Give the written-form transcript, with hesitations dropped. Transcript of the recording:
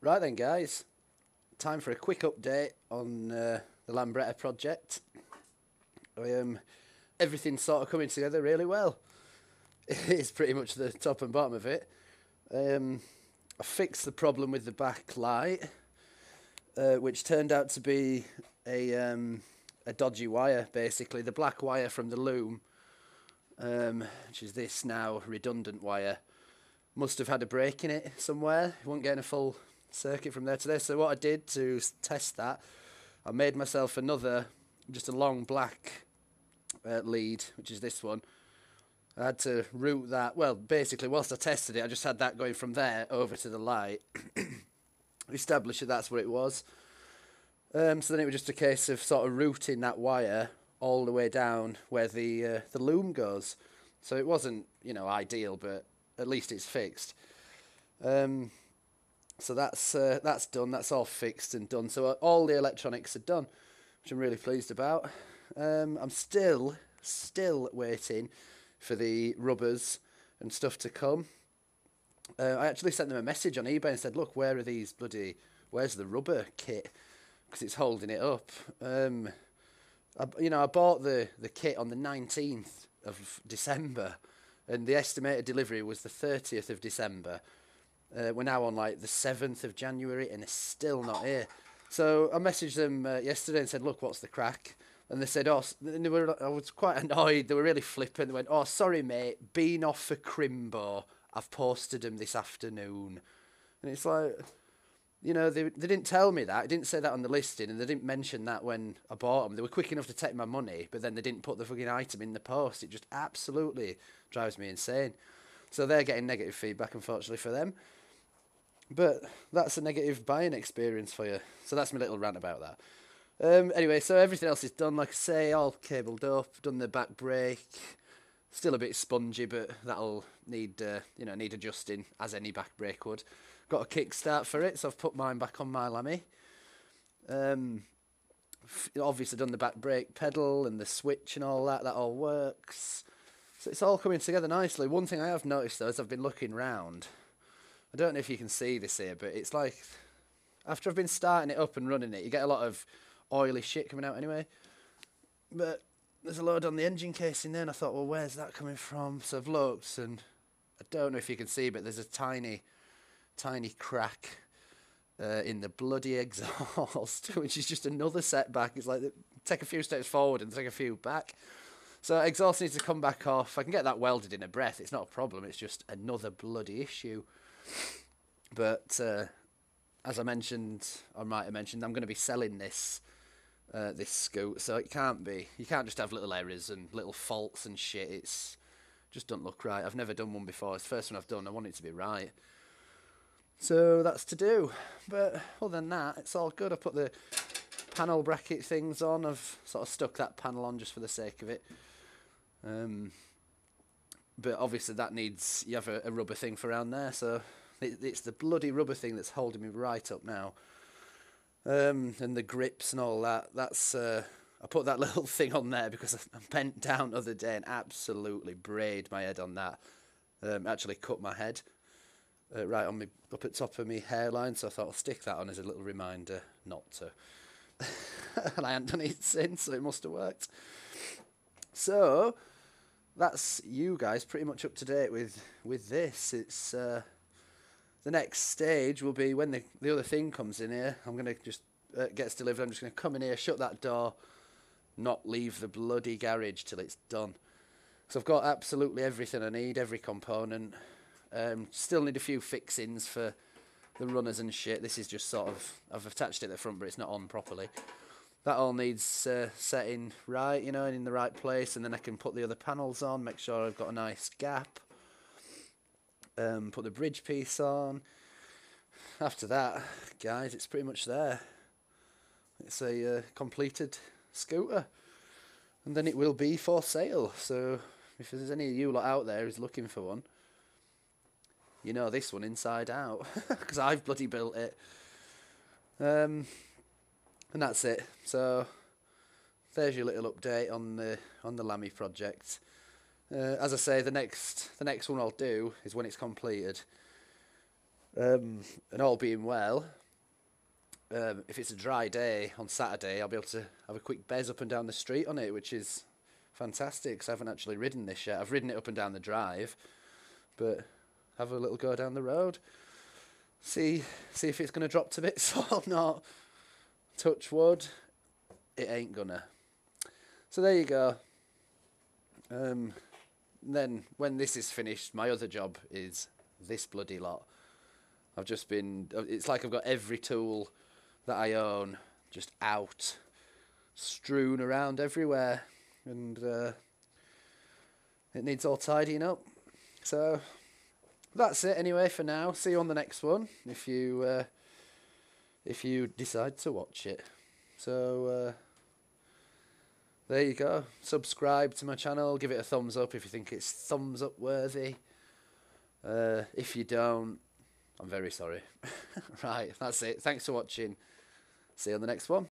Right then, guys, time for a quick update on the Lambretta project. Everything's sort of coming together really well. It's pretty much the top and bottom of it. I fixed the problem with the back light, which turned out to be a dodgy wire, basically. The black wire from the loom, which is this now redundant wire, must have had a break in it somewhere. It wasn't getting a full circuit from there to there. So what I did to test that, I made myself another, just a long black lead, which is this one. I had to route that, well, basically, whilst I tested it, I just had that going from there over to the light. Established that that's what it was. So then it was just a case of sort of routing that wire all the way down where the loom goes. So it wasn't, ideal, but at least it's fixed. So that's done. That's all fixed and done. So all the electronics are done, which I'm really pleased about. I'm still waiting for the rubbers and stuff to come. I actually sent them a message on eBay and said, look, where's the rubber kit? Because it's holding it up. I bought the kit on the 19th of December, and the estimated delivery was the 30th of December. We're now on like the 7th of January, and it's still not here. So I messaged them yesterday and said, look, what's the crack? And they said, I was quite annoyed. They were really flippant. They went, oh, sorry, mate, been off for Crimbo. I've posted them this afternoon. And it's like, they didn't tell me that. I didn't say that on the listing, and they didn't mention that when I bought them. They were quick enough to take my money, but then they didn't put the fucking item in the post. It just absolutely drives me insane. So they're getting negative feedback, unfortunately, for them. But that's a negative buying experience for you. So that's my little rant about that. Anyway, so everything else is done, like I say, all cabled up, done the back brake. Still a bit spongy, but that'll need adjusting, as any back brake would. Got a kickstart for it, so I've put mine back on my Lammy. Obviously done the back brake pedal and the switch and all that. That all works. So it's all coming together nicely. One thing I have noticed, though, as I've been looking round, I don't know if you can see this here, but it's like, after I've been starting it up and running it, you get a lot of oily shit coming out anyway. But there's a load on the engine casing there, and I thought, well, where's that coming from? So I've looked, and I don't know if you can see, but there's a tiny crack in the bloody exhaust, which is just another setback. It's like, take a few steps forward and take a few back. So exhaust needs to come back off. I can get that welded in a breath. It's not a problem. It's just another bloody issue. But as I mentioned, I might have mentioned, I'm going to be selling this scoot, so you can't just have little errors and little faults and shit. It's just don't look right. I've never done one before. It's the first one I've done. I want it to be right. So that's to do. But other than that, it's all good. I put the panel bracket things on. I've sort of stuck that panel on just for the sake of it. But obviously that needs, you have a rubber thing for around there, so it's the bloody rubber thing that's holding me right up now. And the grips and all that, that's, I put that little thing on there because I bent down the other day and absolutely brayed my head on that. Actually cut my head right on me, up at top of my hairline, so I thought I'll stick that on as a little reminder not to. And I haven't done it since, so it must have worked. So that's you guys pretty much up to date with this. It's the next stage will be when the other thing comes in here. I'm going to just gets delivered. I'm just going to come in here, shut that door, not leave the bloody garage till it's done. So I've got absolutely everything I need, every component. Still need a few fixings for the runners and shit. This is just sort of, I've attached it at the front, but it's not on properly. That all needs setting right, and in the right place, and then I can put the other panels on, make sure I've got a nice gap. Put the bridge piece on. After that, guys, it's pretty much there. It's a completed scooter, and then it will be for sale. So if there's any of you lot out there who's looking for one, you know this one inside out, because I've bloody built it. And that's it. So there's your little update on the Lammy project. As I say, the next one I'll do is when it's completed. And all being well, if it's a dry day on Saturday, I'll be able to have a quick bez up and down the street on it, which is fantastic because I haven't actually ridden this yet. I've ridden it up and down the drive, but have a little go down the road. See if it's going to drop to bits or not. Touch wood, it ain't gonna. So there you go. Then when this is finished, my other job is this bloody lot. It's like I've got every tool that I own just out, strewn around everywhere, and it needs all tidying up. So that's it anyway for now. See you on the next one if you decide to watch it. So there you go. Subscribe to my channel. Give it a thumbs up if you think it's thumbs up worthy. If you don't, I'm very sorry. Right, that's it. Thanks for watching. See you on the next one.